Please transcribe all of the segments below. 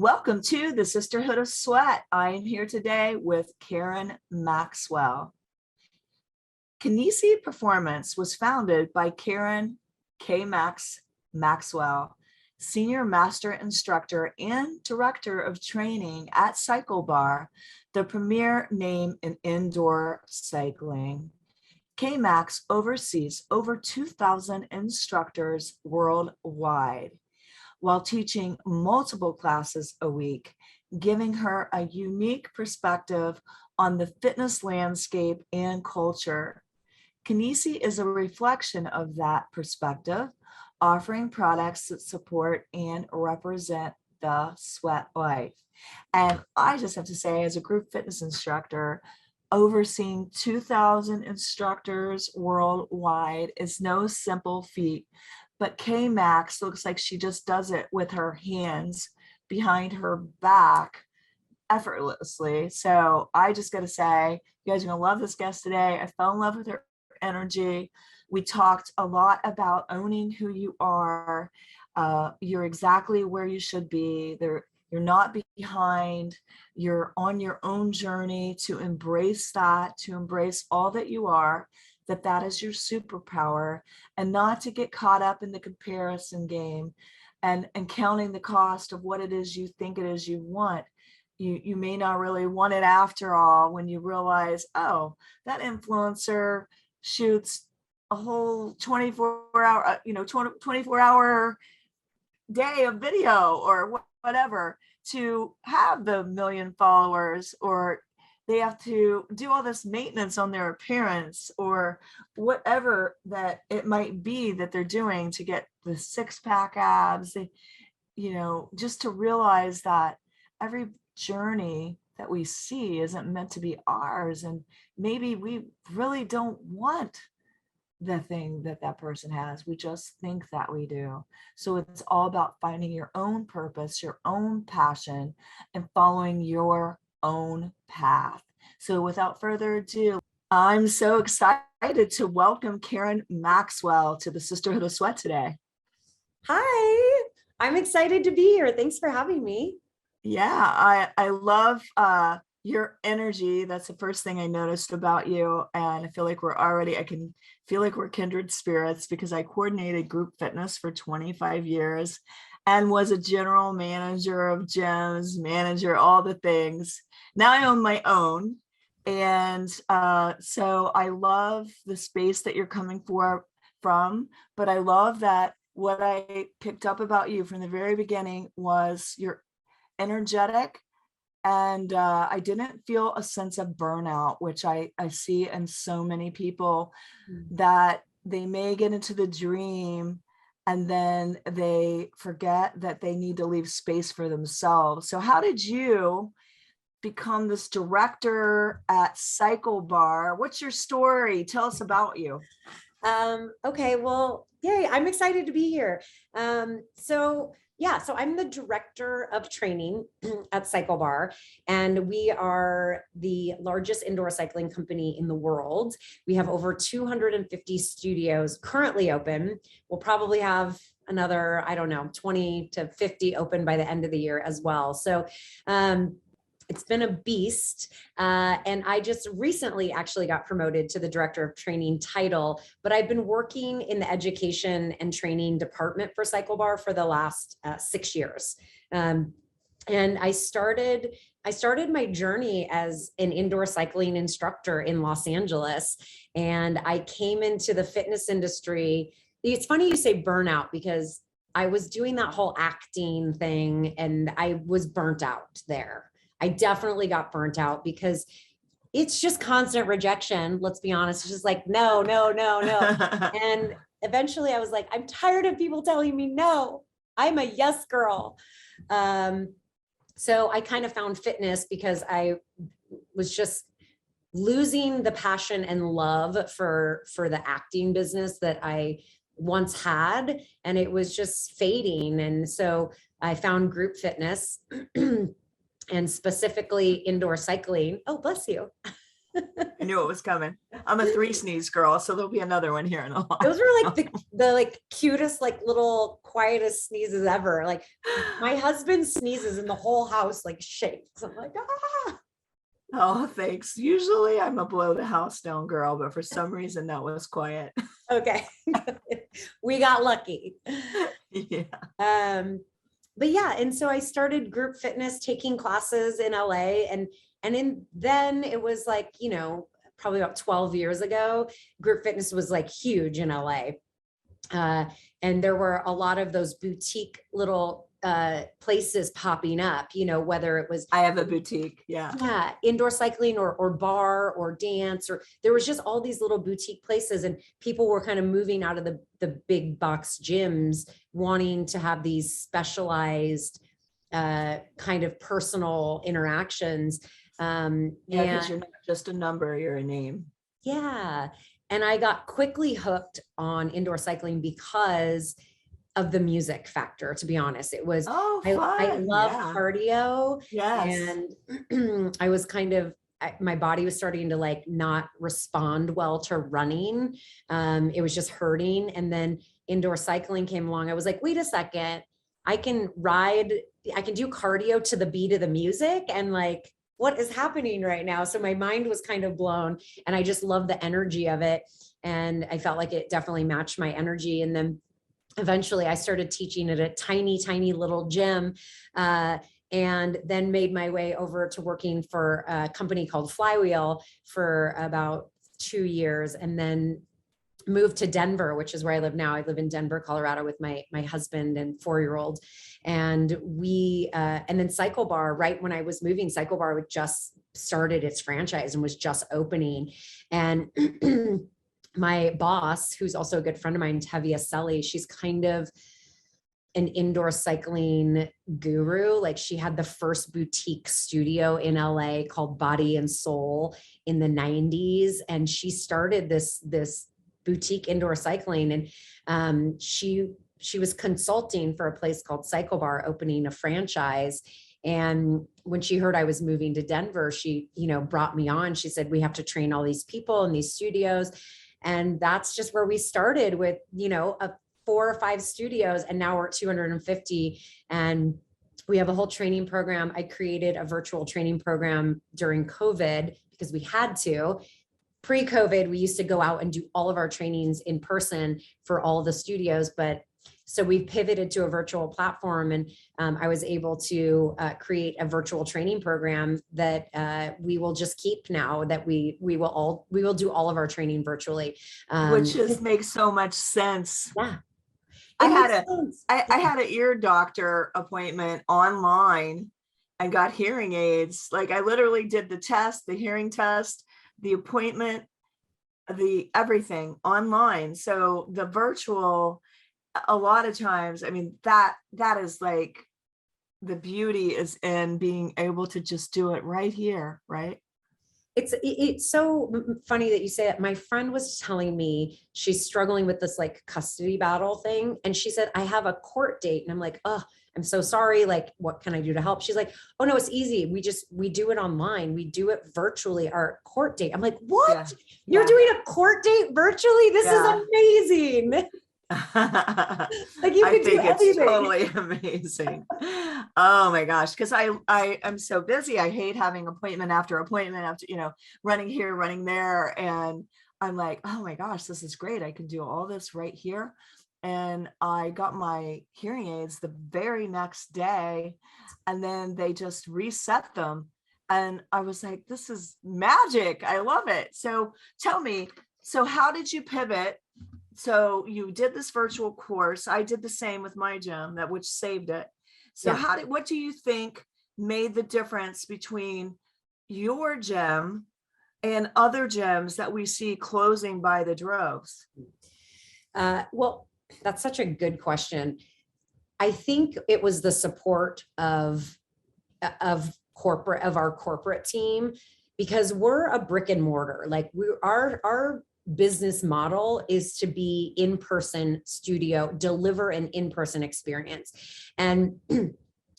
Welcome to the Sisterhood of Sweat. I am here today with Karen Maxwell. Kinesi Performance was founded by Karen K. Maxwell, Senior Master Instructor and Director of Training at Cycle Bar, the premier name in indoor cycling. K-Max oversees over 2,000 instructors worldwide, while teaching multiple classes a week, giving her a unique perspective on the fitness landscape and culture. Kinesi is a reflection of that perspective, offering products that support and represent the sweat life. And I just have to say, as a group fitness instructor, overseeing 2,000 instructors worldwide is no simple feat. But K-Max looks like she just does it with her hands behind her back effortlessly. So I just got to say, you guys are going to love this guest today. I fell in love with her energy. We talked a lot about owning who you are. You're exactly where you should be. You're not behind. You're on your own journey to embrace that, to embrace all that you are, that is your superpower, and not to get caught up in the comparison game and counting the cost of what it is you think it is you want. You may not really want it after all when you realize, oh, that influencer shoots a whole 24-hour day of video or whatever to have the 1 million followers, or they have to do all this maintenance on their appearance, or whatever that it might be that they're doing to get the 6-pack abs. Just to realize that every journey that we see isn't meant to be ours, and maybe we really don't want the thing that person has. We just think that we do. So it's all about finding your own purpose, your own passion, and following your own path. So without further ado, I'm so excited to welcome Karen Maxwell to the Sisterhood of Sweat today. Hi, I'm excited to be here. Thanks for having me. Yeah, I love your energy. That's the first thing I noticed about you. And I feel like I can feel like we're kindred spirits, because I coordinated group fitness for 25 years and was a general manager of gyms, manager, all the things. Now I own my own. And so I love the space that you're coming from, but I love that what I picked up about you from the very beginning was you're energetic. And I didn't feel a sense of burnout, which I see in so many people, that they may get into the dream and then they forget that they need to leave space for themselves. So how did you become this director at Cycle Bar? What's your story? Tell us about you. Okay, well, yay, I'm excited to be here. So I'm the director of training at Cycle Bar, and we are the largest indoor cycling company in the world. We have over 250 studios currently open. We'll probably have another, 20 to 50 open by the end of the year as well. So, it's been a beast. And I just recently actually got promoted to the director of training title, but I've been working in the education and training department for Cycle Bar for the last 6 years. And I started my journey as an indoor cycling instructor in Los Angeles. And I came into the fitness industry. It's funny you say burnout, because I was doing that whole acting thing and I was burnt out there. I definitely got burnt out because it's just constant rejection. Let's be honest. It's just like, no. And eventually I was like, I'm tired of people telling me no. I'm a yes girl. So I kind of found fitness because I was just losing the passion and love for the acting business that I once had. And it was just fading. And so I found group fitness and specifically indoor cycling. Oh, bless you. I knew it was coming. I'm a 3 sneeze girl, so there'll be another one here in a while. Those were like the like cutest, like little quietest sneezes ever. Like my husband sneezes and the whole house like shakes. I'm like, ah. Oh, thanks. Usually I'm a blow the house down girl, but for some reason that was quiet. Okay. We got lucky. Yeah. But yeah, and so I started group fitness, taking classes in LA, and then it was like, you know, probably about 12 years ago, group fitness was like huge in LA. And there were a lot of those boutique little places popping up, you know, whether it was, I have a boutique. Yeah. Indoor cycling or bar or dance, or there was just all these little boutique places, and people were kind of moving out of the big box gyms, wanting to have these specialized kind of personal interactions. Yeah, because you're not just a number, you're a name. Yeah. And I got quickly hooked on indoor cycling because of the music factor, to be honest. It was, I love cardio. Yes. And I was kind of, my body was starting to like not respond well to running. It was just hurting. And then indoor cycling came along. I was like, wait a second, I can do cardio to the beat of the music, and like, what is happening right now? So my mind was kind of blown, and I just loved the energy of it. And I felt like it definitely matched my energy. And then eventually I started teaching at a tiny, tiny little gym, and then made my way over to working for a company called Flywheel for about 2 years, and then moved to Denver, which is where I live now. I live in Denver, Colorado with my husband and 4-year-old. And and then Cycle Bar, right when I was moving, Cycle Bar would just started its franchise and was just opening. And my boss, who's also a good friend of mine, Tevia Selly, she's kind of an indoor cycling guru. Like, she had the first boutique studio in LA called Body and Soul in the 90s. And she started this boutique indoor cycling. And she was consulting for a place called Cycle Bar, opening a franchise. And when she heard I was moving to Denver, she, brought me on. She said, we have to train all these people in these studios. And that's just where we started with, 4 or 5 studios. And now we're at 250. And we have a whole training program. I created a virtual training program during COVID because we had to. Pre-COVID, we used to go out and do all of our trainings in person for all the studios, but so we pivoted to a virtual platform, and I was able to create a virtual training program that we will just keep now. That we will do all of our training virtually, which just makes so much sense. Yeah, I had an ear doctor appointment online and got hearing aids. Like, I literally did the test, the hearing test, the appointment, the everything online. So the virtual, a lot of times, I mean, that is like, the beauty is in being able to just do it right here, right? It's so funny that you say that. My friend was telling me she's struggling with this like custody battle thing. And she said, I have a court date. And I'm like, oh, I'm so sorry. Like, what can I do to help? She's like, oh no, it's easy. We do it online. We do it virtually, our court date. I'm like, what? Yeah. You're doing a court date virtually? This is amazing. Like, you could do anything. It's totally amazing. Oh my gosh. Cause I am so busy. I hate having appointment after appointment after, running here, running there. And I'm like, oh my gosh, this is great. I can do all this right here. And I got my hearing aids the very next day, and then they just reset them. And I was like, this is magic. I love it. So tell me, so how did you pivot? So you did this virtual course. I did the same with my gym, which saved it. So what do you think made the difference between your gym and other gyms that we see closing by the droves? Well, that's such a good question. I think it was the support of our corporate team, because we're a brick and mortar. Like, our business model is to be in-person studio, deliver an in-person experience. And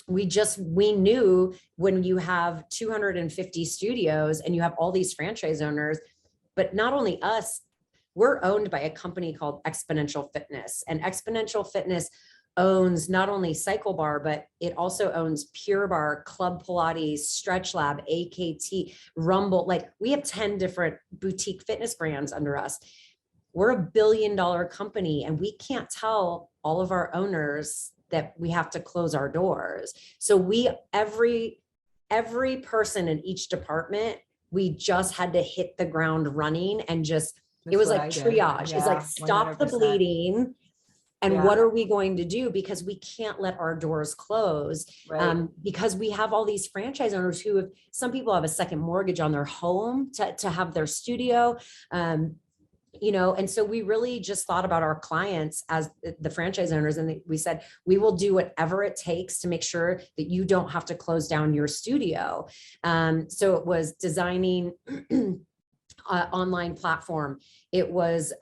we knew when you have 250 studios and you have all these franchise owners, but not only us, we're owned by a company called Exponential Fitness, and Exponential Fitness owns not only Cycle Bar, but it also owns Pure Bar, Club Pilates, Stretch Lab, AKT, Rumble. Like, we have 10 different boutique fitness brands under us. We're $1 billion company, and we can't tell all of our owners that we have to close our doors. So every person in each department, we just had to hit the ground running and just, it was like triage. It's like, stop the bleeding. And what are we going to do? Because we can't let our doors close, because we have all these franchise owners who have, some people have a second mortgage on their home to have their studio. And so we really just thought about our clients as the franchise owners. And we said, we will do whatever it takes to make sure that you don't have to close down your studio. So it was designing online platform. It was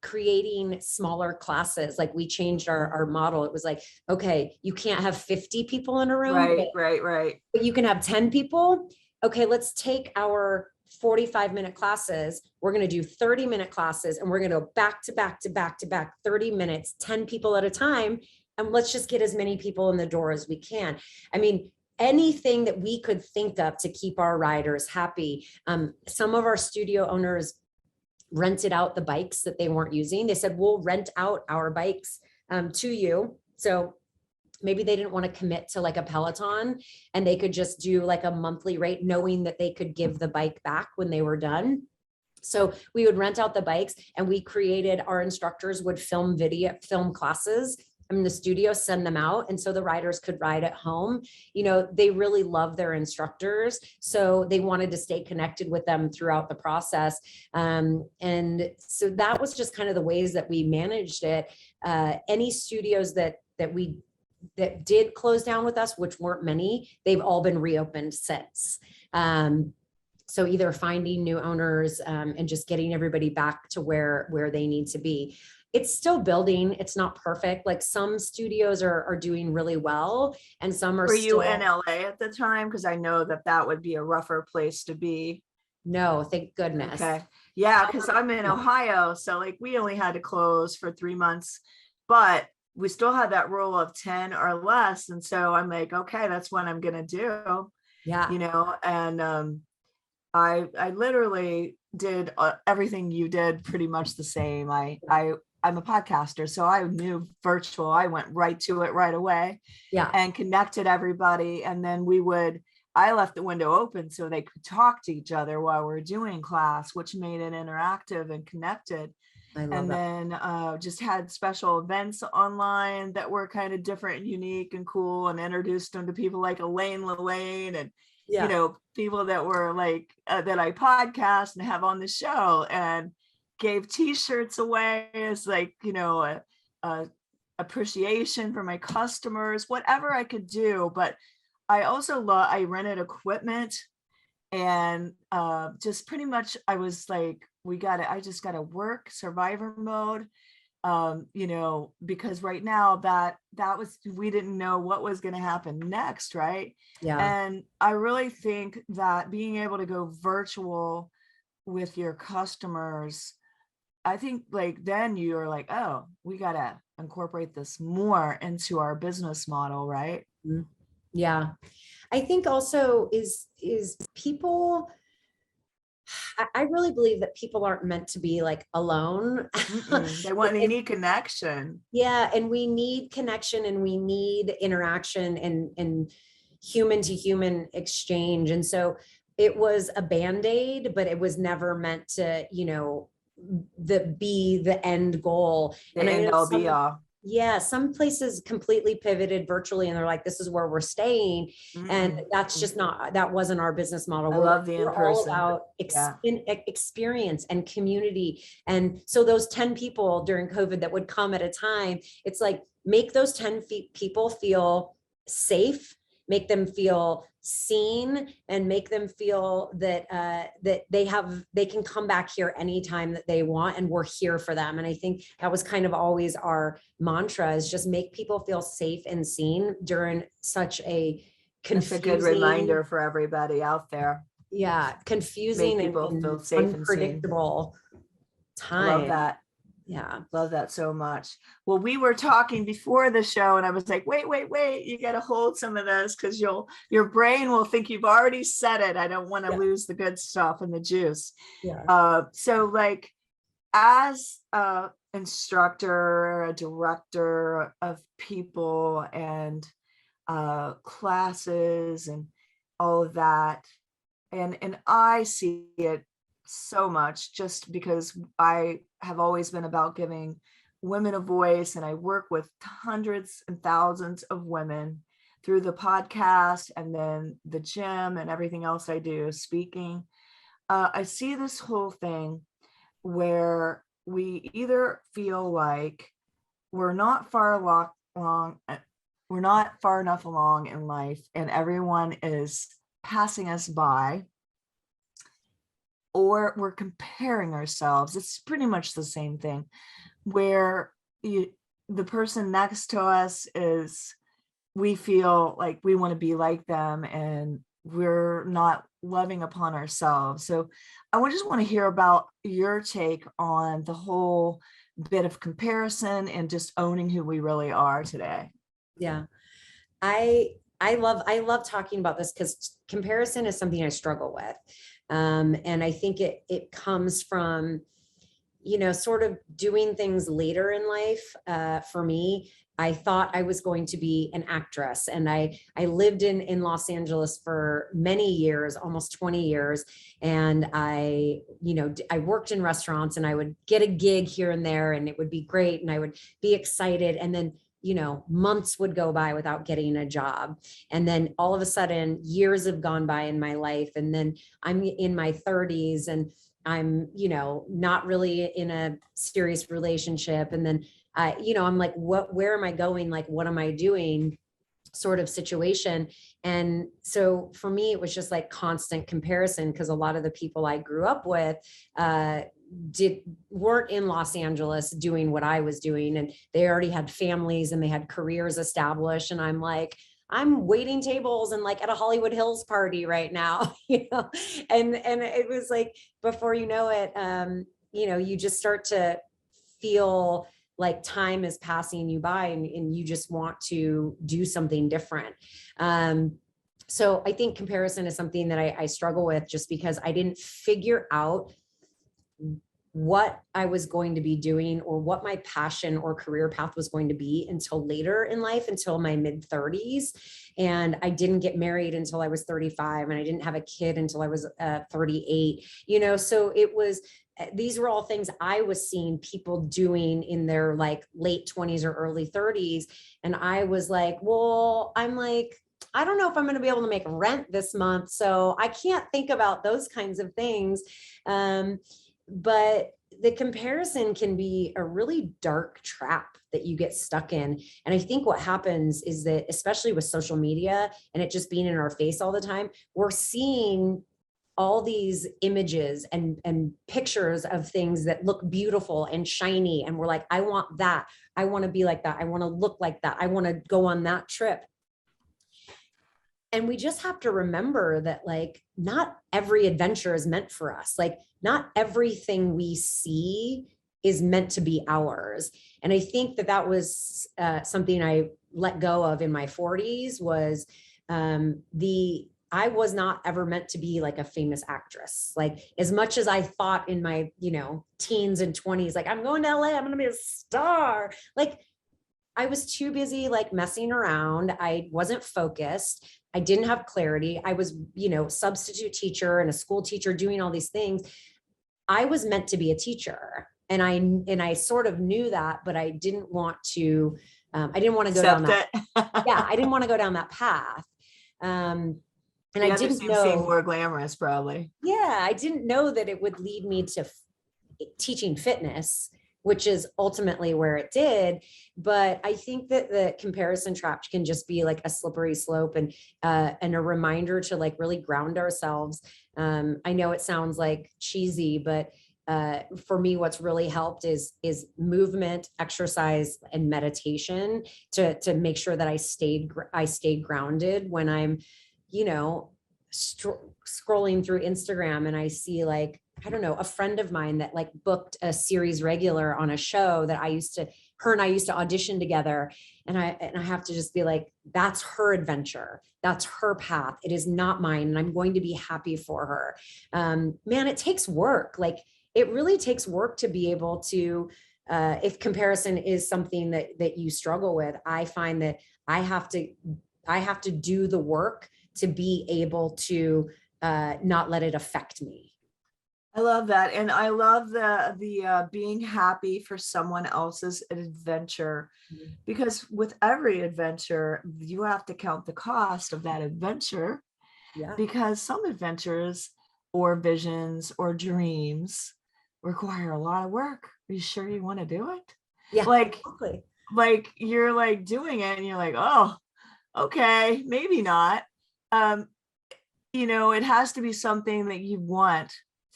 creating smaller classes. Like, we changed our model. It was like, okay, you can't have 50 people in a room. Right. But you can have 10 people. Okay, let's take our 45-minute classes. We're going to do 30-minute classes, and we're going to go back to back to back to back, 30 minutes, 10 people at a time. And let's just get as many people in the door as we can. I mean, anything that we could think of to keep our riders happy. Some of our studio owners rented out the bikes that they weren't using. They said, we'll rent out our bikes to you. So maybe they didn't want to commit to like a Peloton, and they could just do like a monthly rate, knowing that they could give the bike back when they were done. So we would rent out the bikes, and we created, our instructors would film classes in the studio, send them out. And so the riders could ride at home. They really love their instructors. So they wanted to stay connected with them throughout the process. And so that was just kind of the ways that we managed it. Any studios that did close down with us, which weren't many, they've all been reopened since. So either finding new owners and just getting everybody back to where they need to be. It's still building. It's not perfect. Like, some studios are doing really well, and some are Were still. you in LA at the time? Because I know that would be a rougher place to be. No, thank goodness. Okay. Yeah, because I'm in Ohio. So like, we only had to close for 3 months, but we still had that rule of 10 or less. And so I'm like, okay, that's what I'm going to do. Yeah. And I literally did everything you did, pretty much the same. I'm a podcaster, so I knew virtual. I went right to it right away, and connected everybody. And then I left the window open so they could talk to each other while we're doing class, which made it interactive and connected. And then just had special events online that were kind of different and unique and cool, and introduced them to people like Elaine Lane and people that were like that I podcast and have on the show, and gave t-shirts away as like, appreciation for my customers, whatever I could do. But I also I rented equipment, and just pretty much I was like, I just gotta work survivor mode, because right now that was, we didn't know what was going to happen next. Right. And I really think that being able to go virtual with your customers, I think like then you're like, oh, we got to incorporate this more into our business model. Right. Yeah. I think also is people, I really believe that people aren't meant to be like alone. They need connection. Yeah. And we need connection, and we need interaction and human to human exchange. And so it was a Band-Aid, but it was never meant to, be the end goal. And end all be all. Yeah, some places completely pivoted virtually, and they're like, this is where we're staying. And that's just that wasn't our business model. I love the in-person. All about experience and community. And so those 10 people during COVID that would come at a time, it's like, make those 10 people feel safe, make them feel seen and make them feel that that they can come back here anytime that they want, and we're here for them. And I think that was kind of always our mantra, is just make people feel safe and seen during such a confusing, it's a good reminder for everybody out there. Confusing Make people and feel safe and seen. unpredictable time. I love that. Yeah. Love that so much. Well, we were talking before the show and I was like, wait, you got to hold some of this because your brain will think you've already said it. I don't want to lose the good stuff and the juice. Yeah. So like, as a instructor, a director of people and classes and all of that, and I see it so much just because I have always been about giving women a voice, and I work with hundreds and thousands of women through the podcast and then the gym and everything else I do, speaking. I see this whole thing where we either feel like we're not far we're not far enough along in life and everyone is passing us by, or we're comparing ourselves. It's pretty much the same thing, where the person next to us is, we feel like we want to be like them and we're not loving upon ourselves. So I just want to hear about your take on the whole bit of comparison and just owning who we really are today. Yeah. I love talking about this because comparison is something I struggle with. And I think it comes from, sort of doing things later in life. For me, I thought I was going to be an actress, and I lived in Los Angeles for many years, almost 20 years. And I worked in restaurants, and I would get a gig here and there, and it would be great. And I would be excited. And then, months would go by without getting a job. And then all of a sudden years have gone by in my life. And then I'm in my 30s and I'm, not really in a serious relationship. And then I'm like, where am I going? Like, what am I doing? Sort of situation. And so for me, it was just like constant comparison, because a lot of the people I grew up with weren't in Los Angeles doing what I was doing, and they already had families and they had careers established. And I'm like, I'm waiting tables and like at a Hollywood Hills party right now, and it was like, before you know it, you just start to feel like time is passing you by, and you just want to do something different. So I think comparison is something that I struggle with, just because I didn't figure out what I was going to be doing or what my passion or career path was going to be until later in life, until my mid 30s. And I didn't get married until I was 35, and I didn't have a kid until I was 38, so it was, these were all things I was seeing people doing in their like late 20s or early 30s. And I was like, well, I'm like, I don't know if I'm going to be able to make rent this month, so I can't think about those kinds of things. But the comparison can be a really dark trap that you get stuck in. And I think what happens is that, especially with social media and it just being in our face all the time, we're seeing all these images and pictures of things that look beautiful and shiny. And we're like, I want that. I want to be like that. I want to look like that. I want to go on that trip. And we just have to remember that, like, not every adventure is meant for us. Like, not everything we see is meant to be ours. And I think that was something I let go of in my 40s, was I was not ever meant to be like a famous actress. Like, as much as I thought in my, teens and 20s, like, I'm going to LA, I'm going to be a star. Like, I was too busy like messing around. I wasn't focused. I didn't have clarity. I was, substitute teacher and a school teacher doing all these things. I was meant to be a teacher. And I sort of knew that, but I didn't want to, I didn't want to go down that. Yeah. I didn't want to go down that path. And I didn't know, seem more glamorous, probably. Yeah. I didn't know that it would lead me to teaching fitness. which is ultimately where it did. But I think that the comparison trap can just be like a slippery slope, and a reminder to like really ground ourselves. I know it sounds like cheesy, but for me, what's really helped is movement, exercise, and meditation to make sure that I stayed grounded when I'm, you know, scrolling through Instagram and I see like, I don't know, a friend of mine that like booked a series regular on a show that her and I used to audition together. And I have to just be like, that's her adventure. That's her path. It is not mine. And I'm going to be happy for her. Man, it takes work. Like it really takes work to be able to, if comparison is something that you struggle with, I find that I have to do the work to be able to not let it affect me. I love that. And I love the being happy for someone else's adventure, because with every adventure, you have to count the cost of that adventure, Yeah. because some adventures or visions or dreams require a lot of work. Are you sure you want to do it? Yeah. Like, Exactly. like you're like doing it and you're like, oh, okay, maybe not. It has to be something that you want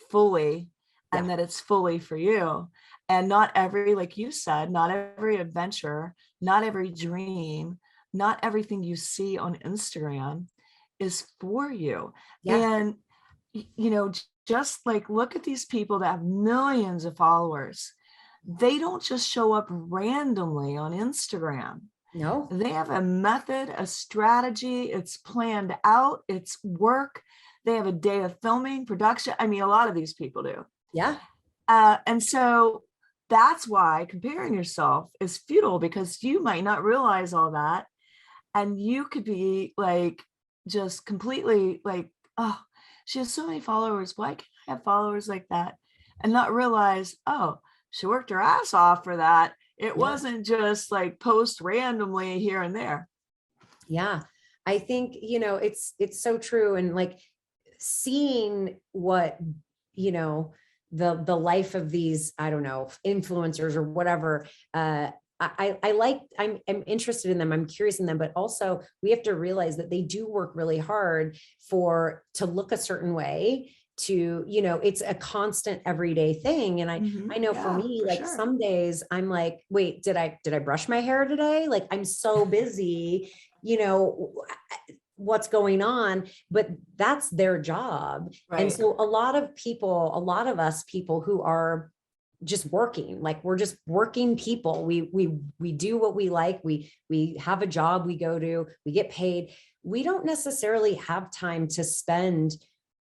fully, and Yeah. that it's fully for you. And not every, like you said, not every adventure, not every dream, not everything you see on Instagram is for you. Yeah. And, just like look at these people that have millions of followers. They don't just show up randomly on Instagram. No. They have a method, a strategy. It's planned out. It's work. They have a day of filming, production. I mean, a lot of these people do. Yeah. And so that's why comparing yourself is futile, because you might not realize all that. And you could be like, just completely like, oh, she has so many followers. Why can't I have followers like that? And not realize, oh, she worked her ass off for that. It Yeah. wasn't just like post randomly here and there. Yeah. I think, it's so true. And like seeing what, the life of these, I don't know, influencers or whatever, I'm interested in them. I'm curious in them, but also we have to realize that they do work really hard to look a certain way, to, it's a constant everyday thing. And I know for Yeah, me, for like sure. some days I'm like, wait, did I brush my hair today? Like I'm so busy, you know, what's going on, but that's their job. And Right. so a lot of us people who are just working, like we're just working people, we do what we like, we have a job we go to, we get paid. We don't necessarily have time to spend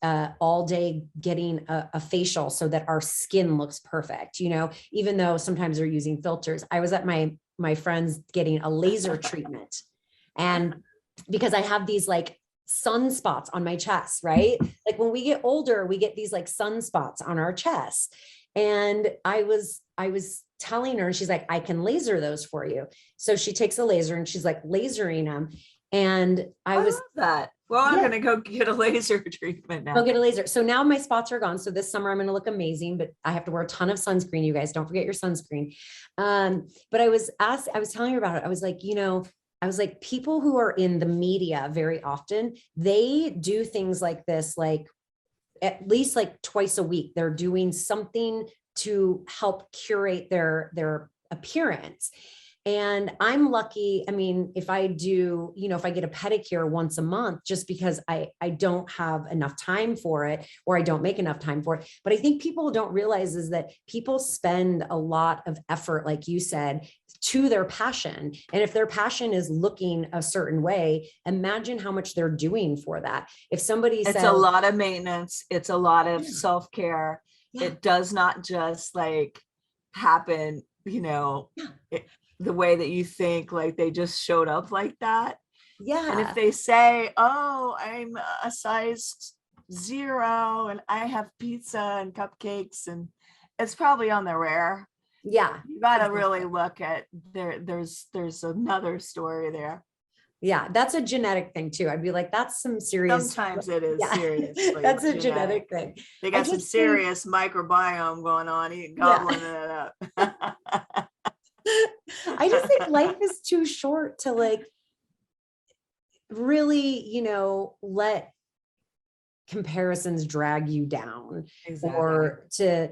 all day getting a facial so that our skin looks perfect, even though sometimes they're using filters. I was at my friend's getting a laser treatment, and because I have these like sunspots on my chest, right? Like when we get older, we get these like sunspots on our chest. And I was telling her, and she's like, I can laser those for you. So she takes a laser and she's like lasering them. And I was, love that. Well, I'm yeah, gonna go get a laser treatment go now. get a laser. So now my spots are gone. So this summer I'm going to look amazing, but I have to wear a ton of sunscreen. You guys don't forget your sunscreen. But I was telling her about it. I was like, people who are in the media very often, they do things like this, like at least like twice a week. They're doing something to help curate their appearance. And I'm lucky. I mean, if I do, if I get a pedicure once a month, just because I don't have enough time for it, or I don't make enough time for it. But I think people don't realize is that people spend a lot of effort, like you said, to their passion. And if their passion is looking a certain way, imagine how much they're doing for that. If somebody It's says, a lot of maintenance. It's a lot of yeah, self-care. yeah, It does not just like happen, yeah, the way that you think, like they just showed up like that. And if yeah, they say, oh, I'm a size 0 and I have pizza and cupcakes, and it's probably on the rare. yeah, You got to really exactly. look at there's another story there. Yeah, that's a genetic thing too. I'd be like, that's some serious. Sometimes it is Yeah, seriously that's a genetic. genetic thing. They I got some just think, serious microbiome going on, eating yeah, gobbling it up. I just think life is too short to like really, let comparisons drag you down Exactly. or to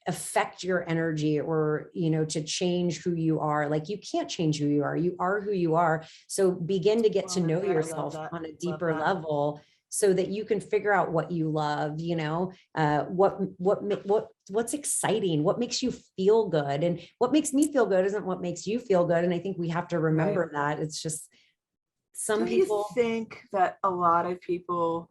affect your energy or to change who you are. Like you can't change who you are who you are. So begin to get to Love know it. I love yourself that. on a Love deeper that. level so that you can figure out what you love, what's exciting, what makes you feel good. And what makes me feel good isn't what makes you feel good. And I think we have to Right. remember that. It's just some Don't you people. think that a lot of people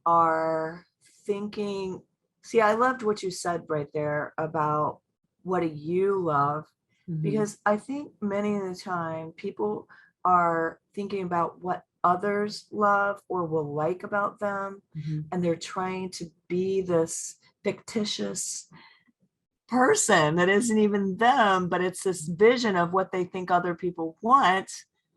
are thinking, see, I loved what you said right there about what do you love? Mhm, Because I think many of the time people are thinking about what others love or will like about them, mhm. and they're trying to be this fictitious person that isn't even them, but it's this vision of what they think other people want.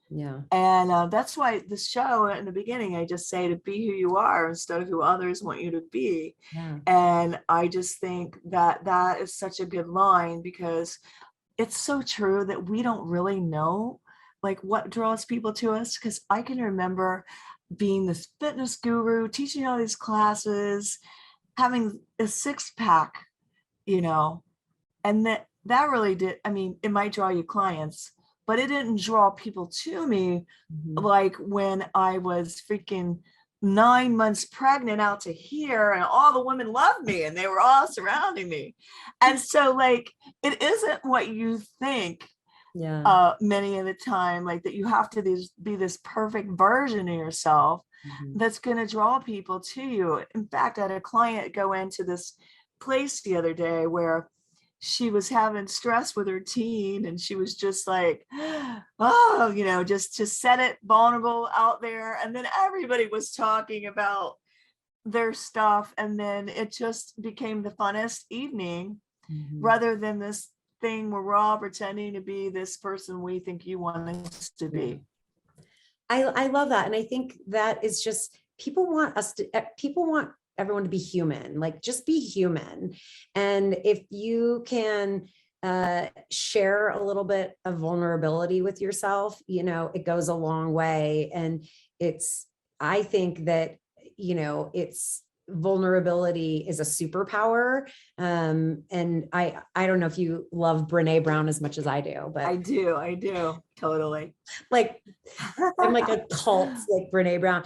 Yeah. And that's why the show in the beginning, I just say to be who you are instead of who others want you to be. Yeah. And I just think that that is such a good line because it's so true that we don't really know like what draws people to us. Because I can remember being this fitness guru, teaching all these classes, having a six pack, you know, and that really did, I mean, it might draw you clients, but it didn't draw people to me Mhm. like when I was freaking 9 months pregnant out to here and all the women loved me and they were all surrounding me. And so like it isn't what you think Yeah. many of the time, like that you have to be this perfect version of yourself Mhm. that's going to draw people to you. In fact, I had a client go into this place the other day where she was having stress with her teen and she was just like, oh, just set it vulnerable out there. And then everybody was talking about their stuff. And then it just became the funnest evening Mhm. rather than this thing where we're all pretending to be this person we think you want us to Yeah. be. I love that. And I think that is just people want everyone to be human, like just be human. And if you can share a little bit of vulnerability with yourself, it goes a long way. And I think that, it's vulnerability is a superpower. And I don't know if you love Brene Brown as much as I do, but I do, totally. like I'm like a cult like Brene Brown.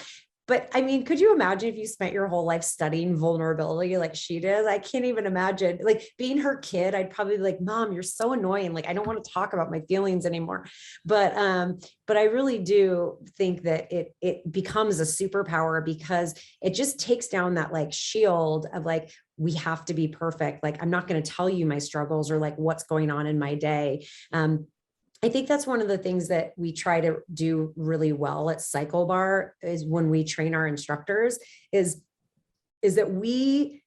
But I mean, could you imagine if you spent your whole life studying vulnerability like she did? I can't even imagine. Like being her kid, I'd probably be like, Mom, you're so annoying. Like I don't want to talk about my feelings anymore. But I really do think that it becomes a superpower because it just takes down that like shield of like, we have to be perfect. Like, I'm not going to tell you my struggles or like what's going on in my day. I think that's one of the things that we try to do really well at Cycle Bar is when we train our instructors is that we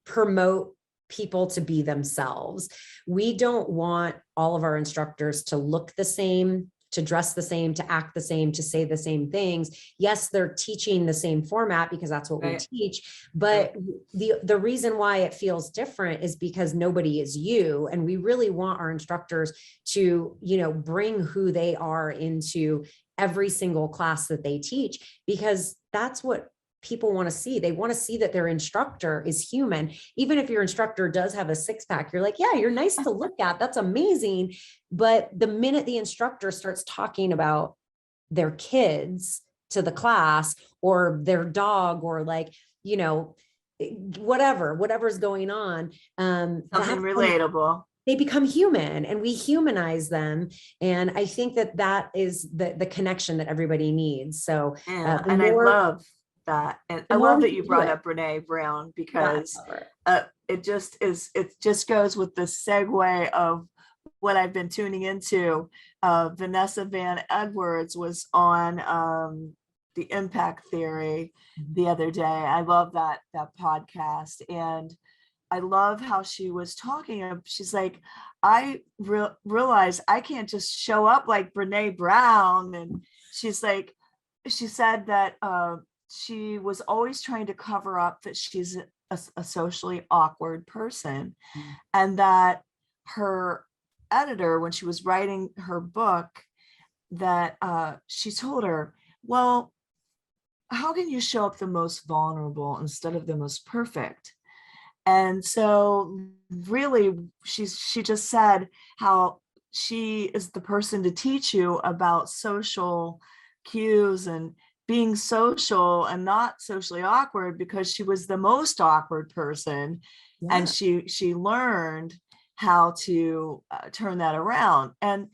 promote people to be themselves. We don't want all of our instructors to look the same, to dress the same, to act the same, to say the same things. Yes, they're teaching the same format because that's what we Right. teach, but the reason why it feels different is because nobody is you. And we really want our instructors to, bring who they are into every single class that they teach, because that's what people want to see. They want to see that their instructor is human. Even if your instructor does have a six pack, you're like, yeah, you're nice to look at. That's amazing. But the minute the instructor starts talking about their kids to the class or their dog or like, whatever's going on, Something relatable. they become human and we humanize them. And I think that is the connection that everybody needs. So Yeah, the and I more, love that. And the I more love we that you can do brought it. up Brene Brown Yeah. because it just goes with the segue of what I've been tuning into. Vanessa Van Edwards was on the Impact Theory the other day. I love that podcast. And I love how she was talking. She's like, I realize I can't just show up like Brene Brown. And she's like, she said that she was always trying to cover up that she's a socially awkward person, Mm. and that her editor, when she was writing her book, that she told her, well, how can you show up the most vulnerable instead of the most perfect? And so really she just said how she is the person to teach you about social cues and being social and not socially awkward, because she was the most awkward person, and Yeah. she learned how to turn that around. And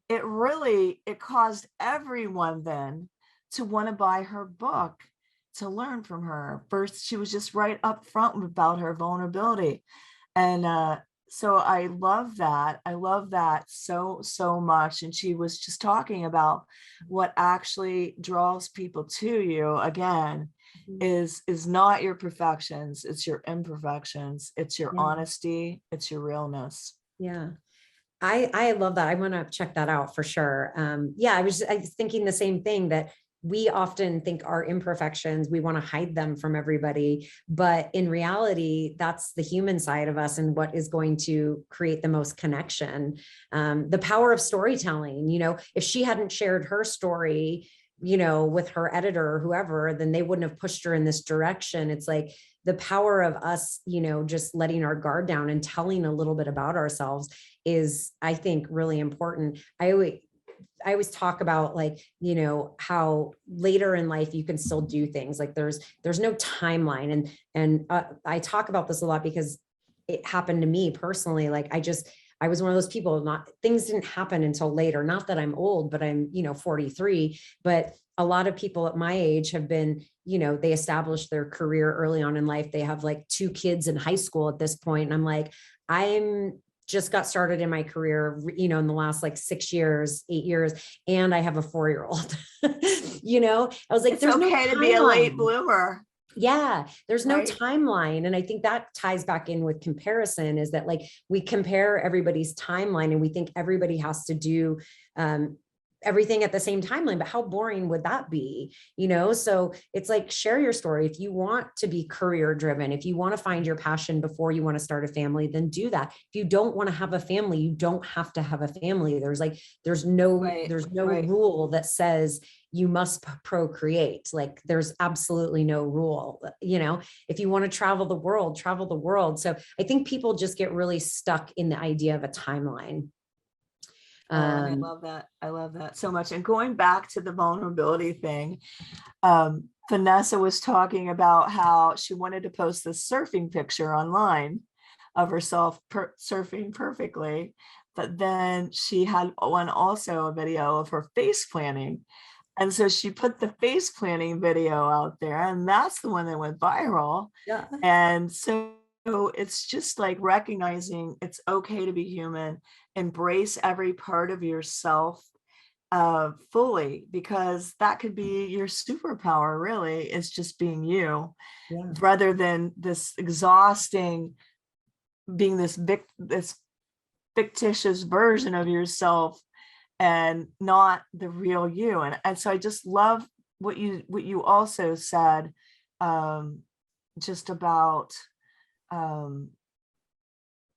it caused everyone then to want to buy her book, to learn from her. First, she was just right up front about her vulnerability. And so I love that. I love that so, so much. And she was just talking about what actually draws people to you again is not your perfections, it's your imperfections, it's your Yeah. honesty, it's your realness. Yeah. I love that. I want to check that out for sure. Yeah, I was thinking the same thing, that we often think our imperfections, we want to hide them from everybody. But in reality, that's the human side of us and what is going to create the most connection. The power of storytelling, if she hadn't shared her story, with her editor or whoever, then they wouldn't have pushed her in this direction. It's like the power of us, just letting our guard down and telling a little bit about ourselves is, I think, really important. I always talk about, like, how later in life you can still do things. Like there's no timeline. And I talk about this a lot because it happened to me personally. Like I was one of those people, things didn't happen until later. Not that I'm old, but I'm, 43, but a lot of people at my age have been, they established their career early on in life. They have like 2 kids in high school at this point. And I'm like, I'm just got started in my career, in the last like 6 years, 8 years, and I have a 4-year-old. I was like, It's there's no okay to be a late bloomer. Yeah, there's no Right. timeline. And I think that ties back in with comparison, is that like we compare everybody's timeline and we think everybody has to do everything at the same timeline. But how boring would that be? So it's like, share your story. If you want to be career driven, if you want to find your passion before you want to start a family, then do that. If you don't want to have a family, you don't have to have a family. There's no Right. rule that says you must procreate. Like there's absolutely no rule. If you want to travel the world, travel the world. So I think people just get really stuck in the idea of a timeline. And I love that. I love that so much. And going back to the vulnerability thing, Vanessa was talking about how she wanted to post this surfing picture online of herself surfing perfectly, but then she had a video of her face planning. And so she put the face planning video out there, and that's the one that went viral. Yeah. And so it's just like recognizing it's okay to be human, embrace every part of yourself fully, because that could be your superpower, really, is just being you, Yeah. rather than this exhausting being this fictitious version of yourself and not the real you. And so I just love what you also said, just about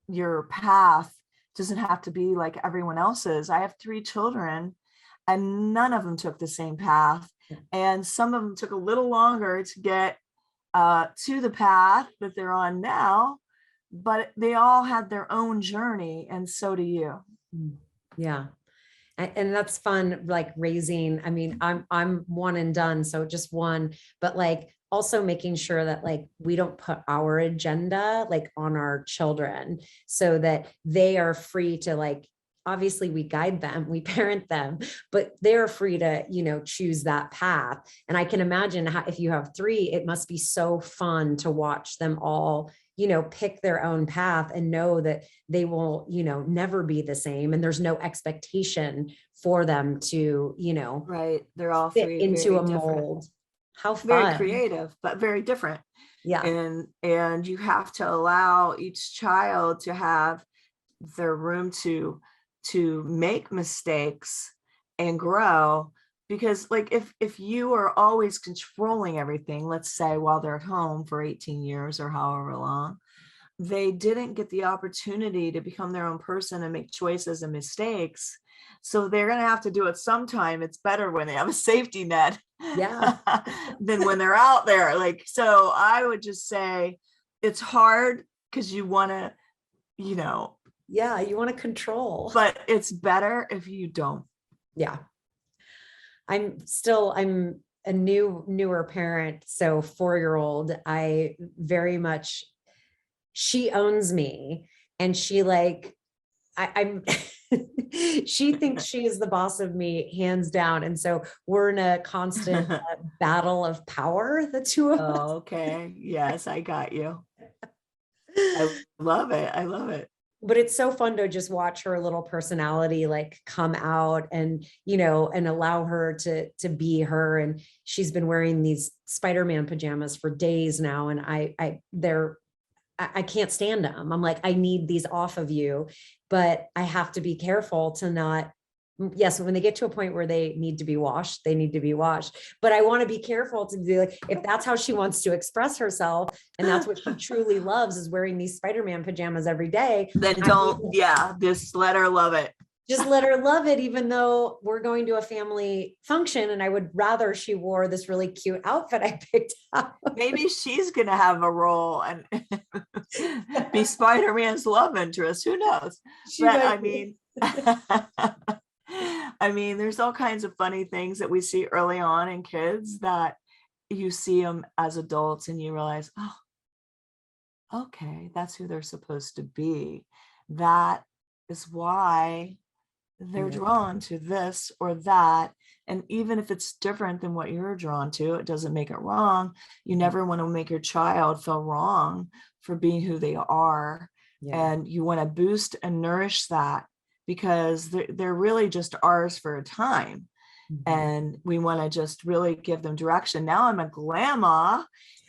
your path doesn't have to be like everyone else's. I have 3 children and none of them took the same path. And some of them took a little longer to get to the path that they're on now, but they all had their own journey, and so do you. Yeah. And that's fun, like raising, I mean, I'm one and done, so just one, but like also making sure that like we don't put our agenda like on our children, so that they are free to, like, obviously we guide them, we parent them, but they're free to, choose that path. And I can imagine how, if you have 3, it must be so fun to watch them all, pick their own path and know that they will, never be the same. And there's no expectation for them to, Right. They're all fit 3 into very a different. mold. How Very fun. creative, but very different. Yeah. And you have to allow each child to have their room to make mistakes and grow. Because like if you are always controlling everything, let's say while they're at home for 18 years or however long, they didn't get the opportunity to become their own person and make choices and mistakes. So they're going to have to do it sometime. It's better when they have a safety net Yeah. than when they're out there. Like, so I would just say it's hard because you want to, you know, Yeah. You want to control. but it's better if you don't. Yeah. I'm a newer parent. So 4-year-old, I very much, she owns me, and she like, I'm she thinks she is the boss of me, hands down. And so we're in a constant battle of power, the two of us. Okay. Yes, I got you. I love it. I love it. But it's so fun to just watch her little personality like come out, and and allow her to be her. And she's been wearing these Spider-Man pajamas for days now, and I can't stand them. I'm like, I need these off of you, but I have to be careful to not. Yes, when they get to a point where they need to be washed, they need to be washed. But I want to be careful to be like, if that's how she wants to express herself, and that's what she truly loves, is wearing these Spider-Man pajamas every day. Then don't, yeah, just let her love it. Just let her love it, even though we're going to a family function, and I would rather she wore this really cute outfit I picked out. Maybe she's going to have a role and be Spider-Man's love interest. Who knows? But I mean, I mean, there's all kinds of funny things that we see early on in kids that you see them as adults and you realize, oh, okay, that's who they're supposed to be. That is why they're drawn to this or that. And even if it's different than what you're drawn to, it doesn't make it wrong. You never want to make your child feel wrong for being who they are. Yeah. And you want to boost and nourish that, because they're really just ours for a time. And we want to just really give them direction. Now I'm a grandma,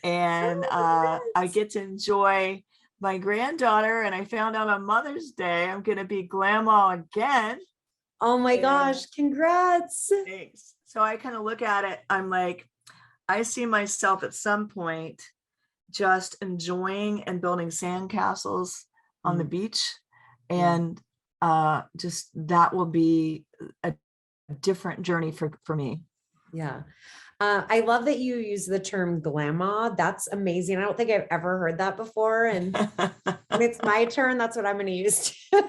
and I get to enjoy my granddaughter. And I found out on Mother's Day, I'm going to be grandma again. Oh my gosh, congrats. Thanks. So I kind of look at it, I'm like, I see myself at some point just enjoying and building sandcastles on the beach. And just that will be a different journey for me. Yeah. I love that you use the term grandma. That's amazing. I don't think I've ever heard that before. And when it's my turn, that's what I'm going to use too.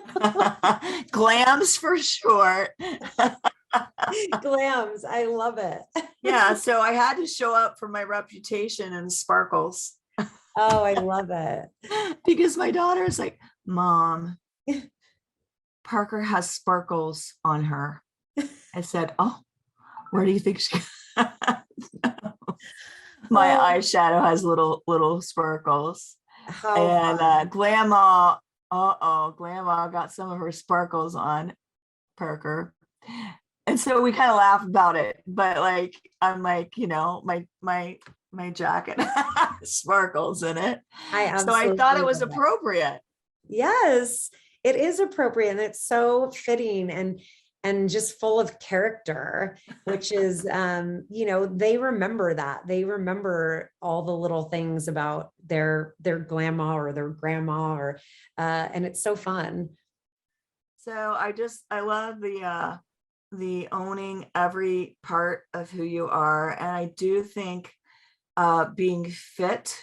Glams for short. Glams. I love it. Yeah. So I had to show up for my reputation and sparkles. Oh, I love it. Because my daughter is like, Mom, Parker has sparkles on her. I said, oh, where do you think she my eyeshadow has little sparkles. And grandma got some of her sparkles on Parker. And so we kind of laugh about it, but like I'm like, my jacket has sparkles in it. So I thought it was appropriate. Yes, it is appropriate, and it's so fitting and just full of character, which is, they remember that. They remember all the little things about their grandma or their grandma, or and it's so fun. So I love the owning every part of who you are. And I do think being fit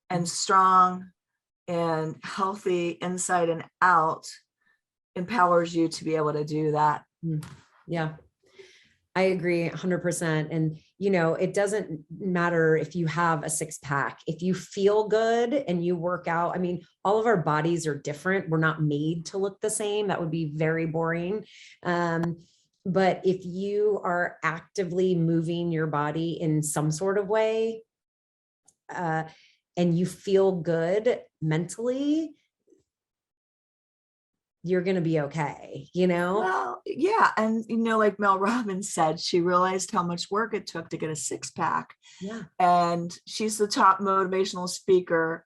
and strong and healthy inside and out empowers you to be able to do that. Yeah, I agree 100%. And, it doesn't matter if you have a 6-pack, if you feel good and you work out. I mean, all of our bodies are different. We're not made to look the same. That would be very boring. But if you are actively moving your body in some sort of way, and you feel good mentally, you're going to be okay, you know? Well, yeah. And, like Mel Robbins said, she realized how much work it took to get a six pack. Yeah. And she's the top motivational speaker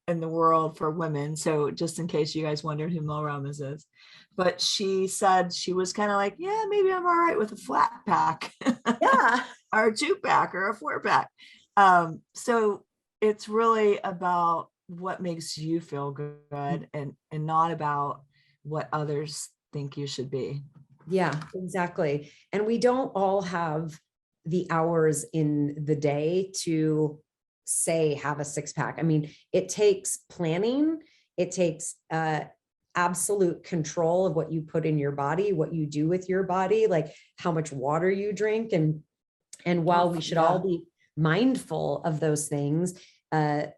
in the world for women. So just in case you guys wondered who Mel Robbins is, but she said she was kind of like, yeah, maybe I'm all right with a flat pack. Yeah. Or a 2-pack or a 4-pack. So it's really about what makes you feel good and not about what others think you should be. Yeah, exactly. And we don't all have the hours in the day to say have a six pack. I mean, it takes planning, it takes absolute control of what you put in your body, what you do with your body, like how much water you drink. And while we should all be mindful of those things, the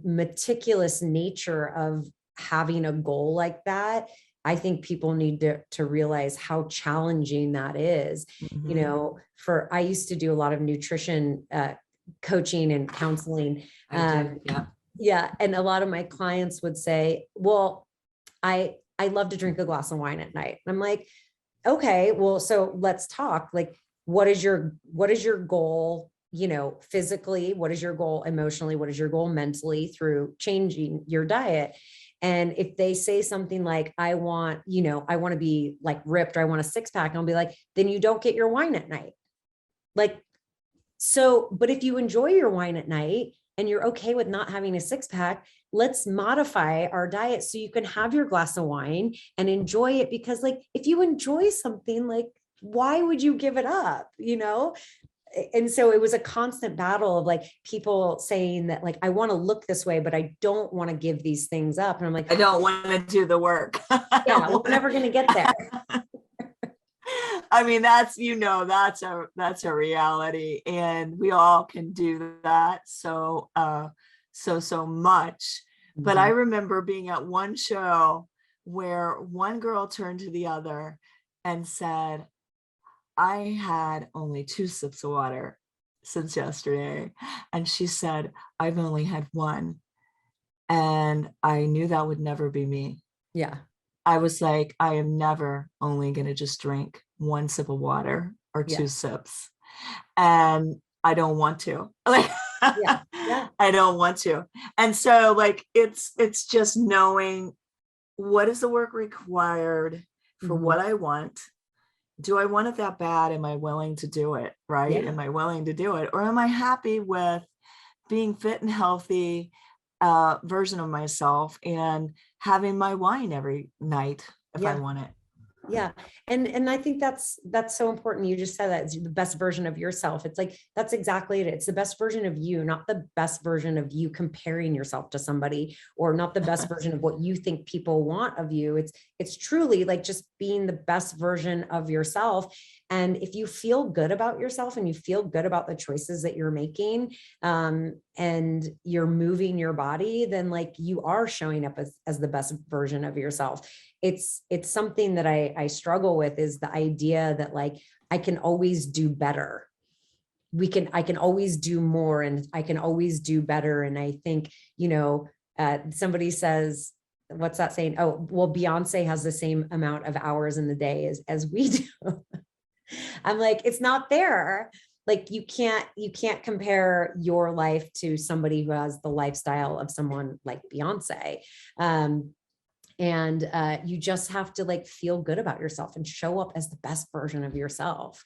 meticulous nature of having a goal like that, I think people need to realize how challenging that is. Mm-hmm. I used to do a lot of nutrition coaching and counseling. Yeah. And a lot of my clients would say, well, I love to drink a glass of wine at night. And I'm like, okay, well, so let's talk. Like, what is your goal, physically? What is your goal emotionally? What is your goal mentally through changing your diet? And if they say something like, I want to be like ripped, or I want a six pack, I'll be like, then you don't get your wine at night. Like, so, but if you enjoy your wine at night and you're okay with not having a six pack, let's modify our diet so you can have your glass of wine and enjoy it. Because like, if you enjoy something, like, why would you give it up? And so it was a constant battle of like people saying that, like, I want to look this way, but I don't want to give these things up. And I'm like, I don't want to do the work. Yeah, we're never going to get there. I mean, that's a reality, and we all can do that. So much. Mm-hmm. But I remember being at one show where one girl turned to the other and said, I had only 2 sips of water since yesterday. And she said, I've only had 1. And I knew that would never be me. Yeah. I was like, I am never only going to just drink 1 sip of water or 2 sips. And I don't want to. Like, I don't want to. And so like, it's just knowing what is the work required for mm-hmm. what I want. Do I want it that bad? Am I willing to do it? Right? Yeah. Am I willing to do it? Or am I happy with being fit and healthy version of myself and having my wine every night if I want it? Yeah. And I think that's so important. You just said that it's the best version of yourself. It's like, that's exactly it. It's the best version of you, not the best version of you comparing yourself to somebody, or not the best version of what you think people want of you. It's truly like just being the best version of yourself. And if you feel good about yourself and you feel good about the choices that you're making, and you're moving your body, then like you are showing up as the best version of yourself. It's something that I struggle with, is the idea that like, I can always do better. I can always do more, and I can always do better. And I think, somebody says, what's that saying? Oh, well, Beyonce has the same amount of hours in the day as we do. I'm like, it's not there. Like, you can't compare your life to somebody who has the lifestyle of someone like Beyonce. And you just have to like feel good about yourself and show up as the best version of yourself.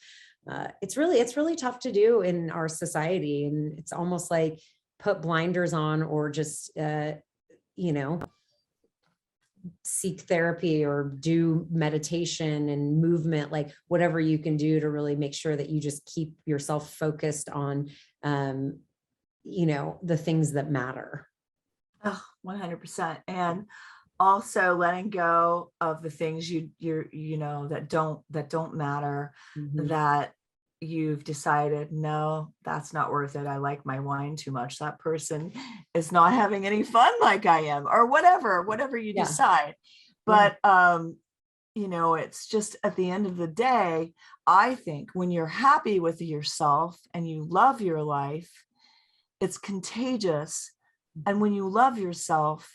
It's really tough to do in our society. And it's almost like put blinders on, or just, seek therapy or do meditation and movement, like whatever you can do to really make sure that you just keep yourself focused on, the things that matter. Oh, 100%. And also letting go of the things that don't matter, mm-hmm. that you've decided, no, that's not worth it. I like my wine too much. That person is not having any fun like I am, or whatever you decide. But, it's just at the end of the day, I think when you're happy with yourself and you love your life, it's contagious. And when you love yourself,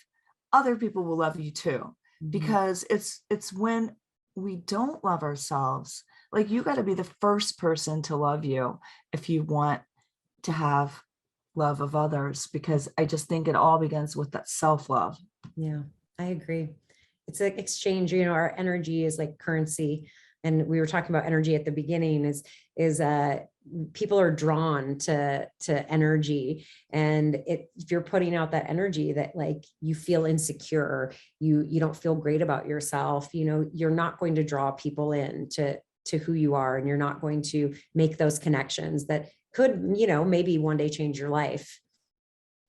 other people will love you too. because it's when we don't love ourselves. Like, you got to be the first person to love you if you want to have love of others, because I just think it all begins with that self-love. Yeah, I agree. It's an exchange, our energy is like currency. And we were talking about energy at the beginning is people are drawn to energy. And if you're putting out that energy that like you feel insecure, you don't feel great about yourself, you're not going to draw people in to who you are, and you're not going to make those connections that could, maybe one day change your life.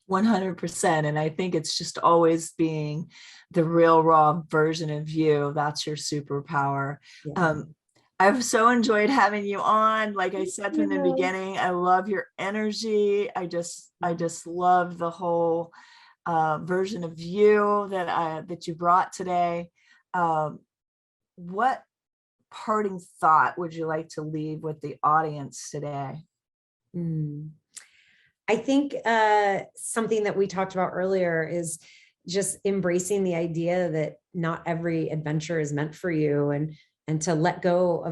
100%. And I think it's just always being the real raw version of you. That's your superpower. Yeah. I've so enjoyed having you on. Like I said from the Yeah. beginning, I love your energy. I just love the whole version of you that you brought today. What parting thought would you like to leave with the audience today? I think something that we talked about earlier is just embracing the idea that not every adventure is meant for you, and to let go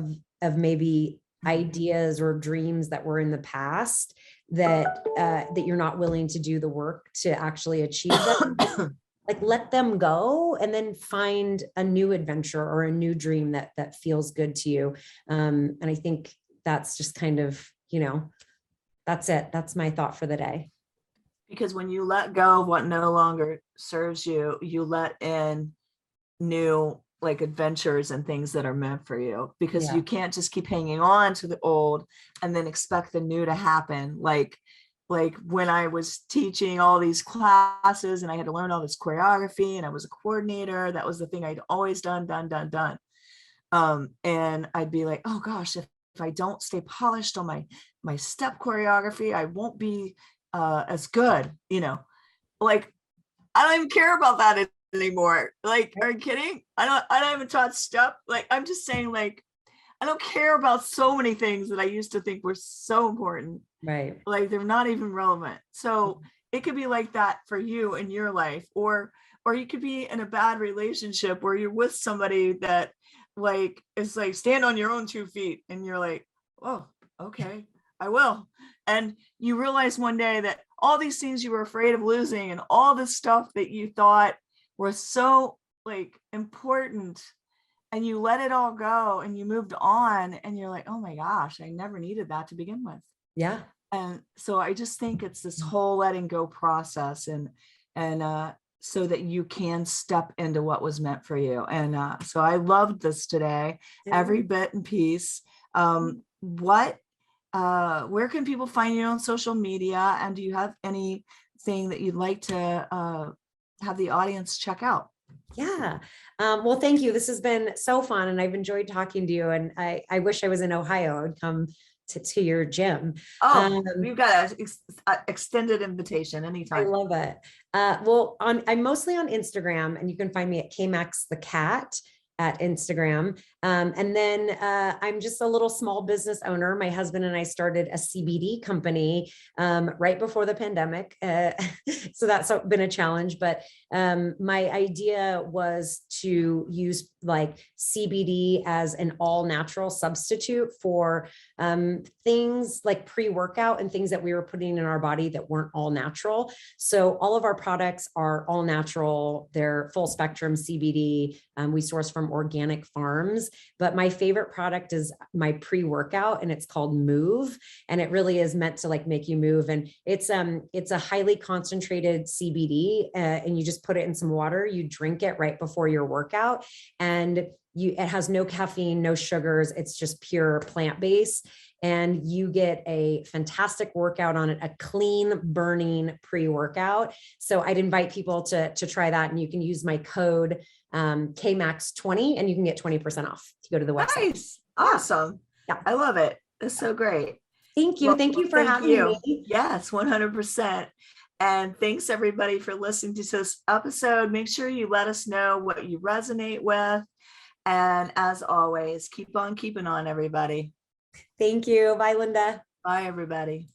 of maybe ideas or dreams that were in the past that you're not willing to do the work to actually achieve them. Like, let them go and then find a new adventure or a new dream that feels good to you. And I think that's just kind of, that's it. That's my thought for the day. Because when you let go of what no longer serves you, you let in new like adventures and things that are meant for you, because you can't just keep hanging on to the old and then expect the new to happen. Like when I was teaching all these classes and I had to learn all this choreography and I was a coordinator, that was the thing I'd always done. And I'd be like, oh gosh, if I don't stay polished on my step choreography, I won't be as good, like I don't even care about that anymore. Like, are you kidding? I don't even taught step. Like, I'm just saying, like, I don't care about so many things that I used to think were so important. Right. Like, they're not even relevant. So it could be like that for you in your life, or you could be in a bad relationship where you're with somebody that like is like, stand on your own 2 feet, and you're like, oh, okay, I will. And you realize one day that all these things you were afraid of losing and all this stuff that you thought were so like important, and you let it all go and you moved on, and you're like, oh my gosh, I never needed that to begin with. Yeah. And so I just think it's this whole letting go process, and so that you can step into what was meant for you. And so I loved this today, every bit and piece. Where can people find you on social media? And do you have anything that you'd like to have the audience check out? Yeah. Well, thank you. This has been so fun, and I've enjoyed talking to you. And I wish I was in Ohio. I would come to your gym. Oh, we've got an extended invitation anytime. I love it. Well, I'm mostly on Instagram, and you can find me at KMax the Cat at Instagram. And then I'm just a little small business owner. My husband and I started a CBD company right before the pandemic. So that's been a challenge, but my idea was to use like CBD as an all natural substitute for things like pre-workout and things that we were putting in our body that weren't all natural. So all of our products are all natural. They're full spectrum CBD. We source from organic farms, but my favorite product is my pre-workout, and it's called Move. And it really is meant to like make you move. And it's a highly concentrated CBD, and you just put it in some water, you drink it right before your workout, and it has no caffeine, no sugars. It's just pure plant-based. And you get a fantastic workout on it, a clean burning pre-workout. So I'd invite people to try that. And you can use my code KMAX20, and you can get 20% off to go to the website. Nice. Awesome. Yeah. I love it. It's so great. Thank you. Thank you for having me. Yes, 100%. And thanks everybody for listening to this episode. Make sure you let us know what you resonate with. And as always, keep on keeping on, everybody. Thank you. Bye, Linda. Bye, everybody.